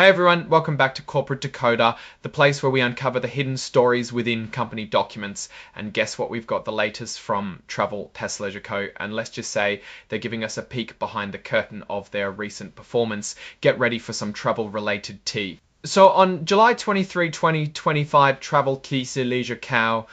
Hey everyone, welcome back to Corporate Decoder, the place where we uncover the hidden stories within company documents. And guess what? We've got the latest from Travel Leisure Co. And let's just say they're giving us a peek behind the curtain of their recent performance. Get ready for some travel-related tea. So on July 23, 2025, Travel Leisure Co.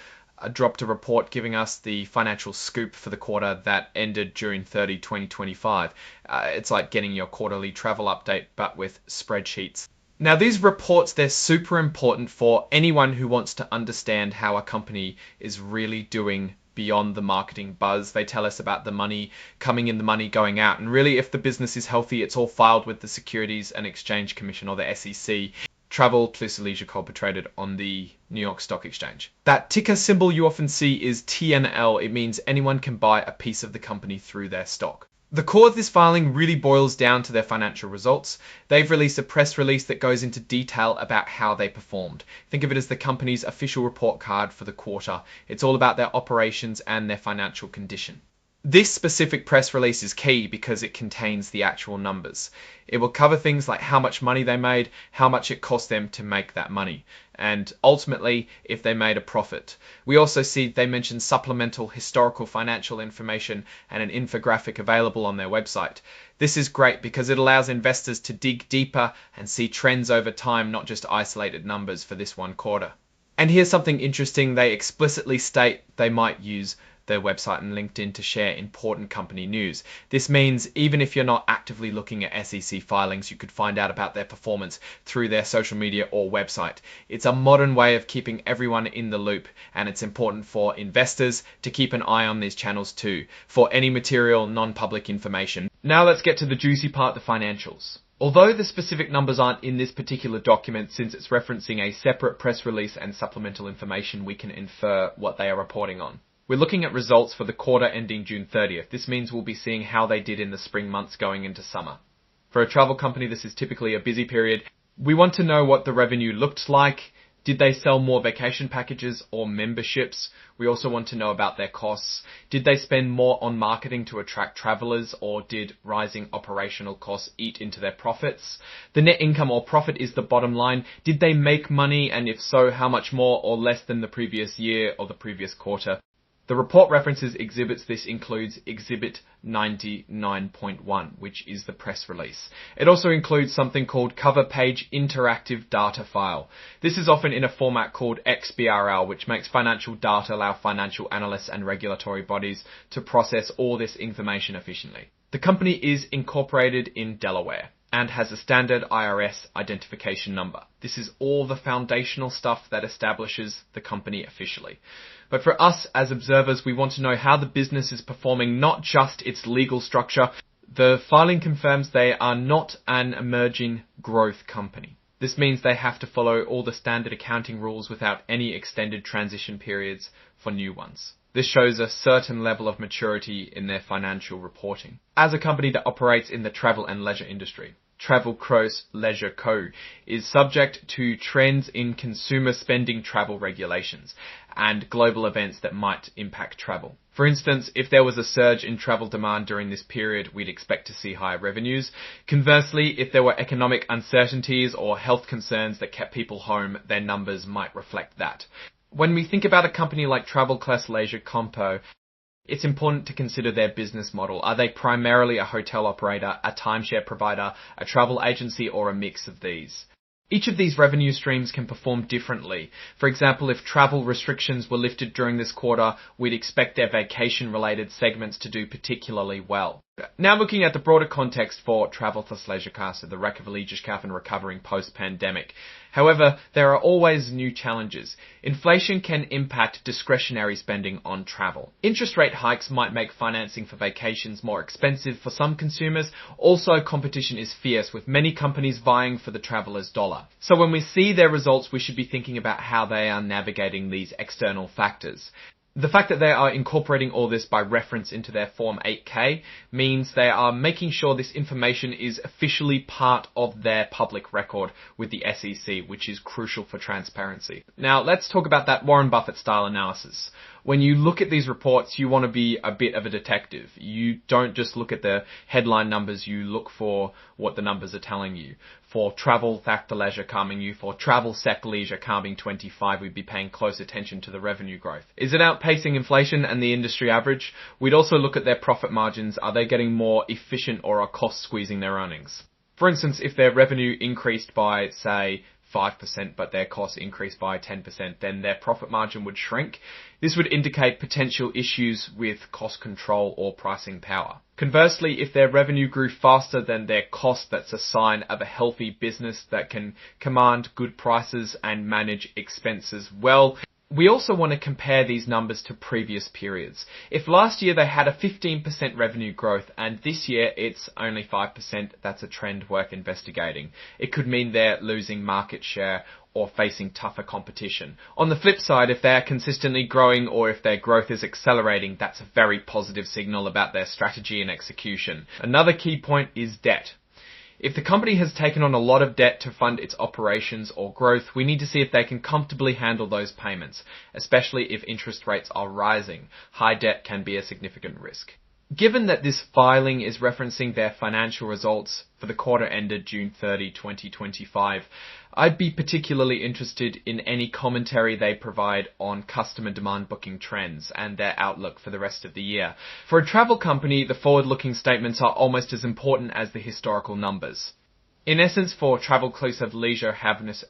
dropped a report giving us the financial scoop for the quarter that ended June 30, 2025. It's like getting your quarterly travel update, but with spreadsheets. Now, these reports, they're super important for anyone who wants to understand how a company is really doing beyond the marketing buzz. They tell us about the money coming in, the money going out. And really, if the business is healthy, it's all filed with the Securities and Exchange Commission, or the SEC. Travel Leisure Co. traded on the New York Stock Exchange. That ticker symbol you often see is TNL. It means anyone can buy a piece of the company through their stock. The core of this filing really boils down to their financial results. They've released a press release that goes into detail about how they performed. Think of it as the company's official report card for the quarter. It's all about their operations and their financial condition. This specific press release is key because it contains the actual numbers. It will cover things like how much money they made, how much it cost them to make that money, and ultimately if they made a profit. We also see they mention supplemental historical financial information and an infographic available on their website. This is great because it allows investors to dig deeper and see trends over time, not just isolated numbers for this one quarter. And here's something interesting. They explicitly state they might use their website and LinkedIn to share important company news. This means even if you're not actively looking at SEC filings, you could find out about their performance through their social media or website. It's a modern way of keeping everyone in the loop, and it's important for investors to keep an eye on these channels too, for any material, non-public information. Now let's get to the juicy part, the financials. Although the specific numbers aren't in this particular document, since it's referencing a separate press release and supplemental information, we can infer what they are reporting on. We're looking at results for the quarter ending June 30th. This means we'll be seeing how they did in the spring months going into summer. For a travel company, this is typically a busy period. We want to know what the revenue looked like. Did they sell more vacation packages or memberships? We also want to know about their costs. Did they spend more on marketing to attract travelers, or did rising operational costs eat into their profits? The net income or profit is the bottom line. Did they make money, and if so, how much more or less than the previous year or the previous quarter? The report references exhibits. This includes Exhibit 99.1, which is the press release. It also includes something called Cover Page Interactive Data File. This is often in a format called XBRL, which makes financial data allow financial analysts and regulatory bodies to process all this information efficiently. The company is incorporated in Delaware and has a standard IRS identification number. This is all the foundational stuff that establishes the company officially. But for us as observers, we want to know how the business is performing, not just its legal structure. The filing confirms they are not an emerging growth company. This means they have to follow all the standard accounting rules without any extended transition periods for new ones. This shows a certain level of maturity in their financial reporting. As a company that operates in the travel and leisure industry, Travel Leisure Co. is subject to trends in consumer spending, travel regulations, and global events that might impact travel. For instance, if there was a surge in travel demand during this period, we'd expect to see higher revenues. Conversely, if there were economic uncertainties or health concerns that kept people home, their numbers might reflect that. When we think about a company like Travel Leisure Co., it's important to consider their business model. Are they primarily a hotel operator, a timeshare provider, a travel agency, or a mix of these? Each of these revenue streams can perform differently. For example, if travel restrictions were lifted during this quarter, we'd expect their vacation-related segments to do particularly well. Now looking at the broader context for Travel Leisure Co., so the Leisure Co. and recovering post-pandemic. However, there are always new challenges. Inflation can impact discretionary spending on travel. Interest rate hikes might make financing for vacations more expensive for some consumers. Also, competition is fierce, with many companies vying for the traveler's dollar. So when we see their results, we should be thinking about how they are navigating these external factors. The fact that they are incorporating all this by reference into their Form 8K means they are making sure this information is officially part of their public record with the SEC, which is crucial for transparency. Now, let's talk about that Warren Buffett style analysis. When you look at these reports, you want to be a bit of a detective. You don't just look at the headline numbers, you look for what the numbers are telling you. For travel factor leisure calming you, for travel sec leisure calming 25, we'd be paying close attention to the revenue growth. Is it outpacing inflation and the industry average? We'd also look at their profit margins. Are they getting more efficient or are costs squeezing their earnings? For instance, if their revenue increased by, say, 5%, but their costs increased by 10%, then their profit margin would shrink. This would indicate potential issues with cost control or pricing power. Conversely, if their revenue grew faster than their cost, that's a sign of a healthy business that can command good prices and manage expenses well. We also want to compare these numbers to previous periods. If last year they had a 15% revenue growth and this year it's only 5%, that's a trend worth investigating. It could mean they're losing market share or facing tougher competition. On the flip side, if they're consistently growing or if their growth is accelerating, that's a very positive signal about their strategy and execution. Another key point is debt. If the company has taken on a lot of debt to fund its operations or growth, we need to see if they can comfortably handle those payments, especially if interest rates are rising. High debt can be a significant risk. Given that this filing is referencing their financial results for the quarter ended June 30, 2025, I'd be particularly interested in any commentary they provide on customer demand booking trends and their outlook for the rest of the year. For a travel company, the forward-looking statements are almost as important as the historical numbers. In essence, for Travel-Clusive Leisure Happiness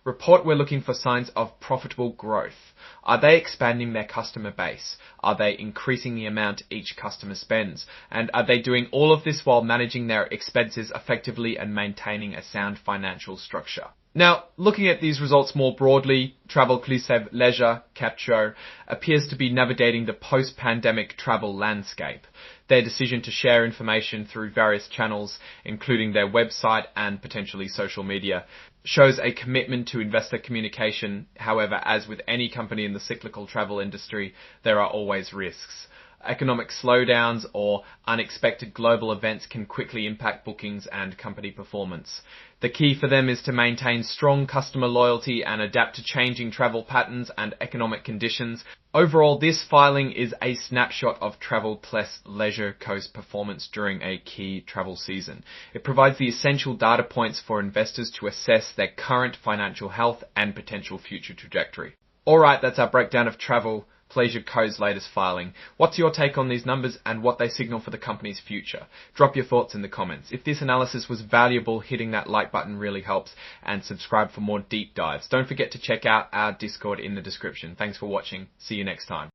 report, we're looking for signs of profitable growth. Are they expanding their customer base? Are they increasing the amount each customer spends? And are they doing all of this while managing their expenses effectively and maintaining a sound financial structure? Now, looking at these results more broadly, Travel-Clusive Leisure, Capco, appears to be navigating the post-pandemic travel landscape. Their decision to share information through various channels, including their website and potentially social media, shows a commitment to investor communication. However, as with any company in the cyclical travel industry, there are always risks. Economic slowdowns or unexpected global events can quickly impact bookings and company performance. The key for them is to maintain strong customer loyalty and adapt to changing travel patterns and economic conditions. Overall, this filing is a snapshot of Travel-Clusive Leisure Co's performance during a key travel season. It provides the essential data points for investors to assess their current financial health and potential future trajectory. Alright, that's our breakdown of Travel-Clusive Co's latest filing. What's your take on these numbers and what they signal for the company's future? Drop your thoughts in the comments. If this analysis was valuable, hitting that like button really helps, and subscribe for more deep dives. Don't forget to check out our Discord in the description. Thanks for watching. See you next time.